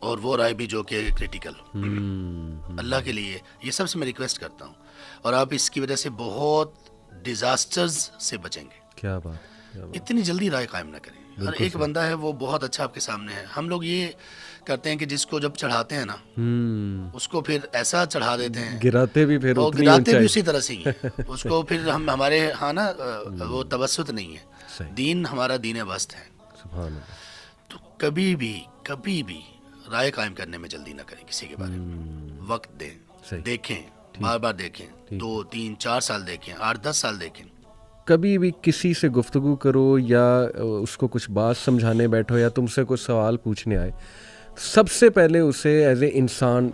اور وہ رائے بھی جو کہ کریٹیکل ہو. اللہ کے لیے یہ سب سے میں ریکویسٹ کرتا ہوں, اور آپ اس کی وجہ سے بہت ڈیزاسٹرز سے بچیں گے. کیا بات، کیا بات. اتنی جلدی رائے قائم نہ کریں. ہر ایک بندہ ہے وہ بہت اچھا آپ کے سامنے ہے. ہم لوگ یہ کرتے ہیں کہ جس کو جب چڑھاتے ہیں نا اس کو پھر ایسا چڑھا دیتے ہیں, گراتے بھی پھر اور اتنی گراتے اونچائی. بھی اسی طرح سے ہی ہیں. اس کو پھر ہمارے ہاں نا وہ توسط نہیں ہے. صحیح. دین ہمارا دین وسط ہے. سبحان اللہ. تو کبھی بھی رائے قائم کرنے میں جلدی نہ کریں کسی کے بارے میں. وقت دیں, صحیح. دیکھیں, بار بار دیکھیں, 2 3 4 سال دیکھیں, 8 10 سال دیکھیں. کبھی بھی کسی سے گفتگو کرو یا اس کو کچھ بات سمجھانے بیٹھو یا تم سے کوئی سوال پوچھنے آئے, سب سے پہلے اسے ایز اے انسان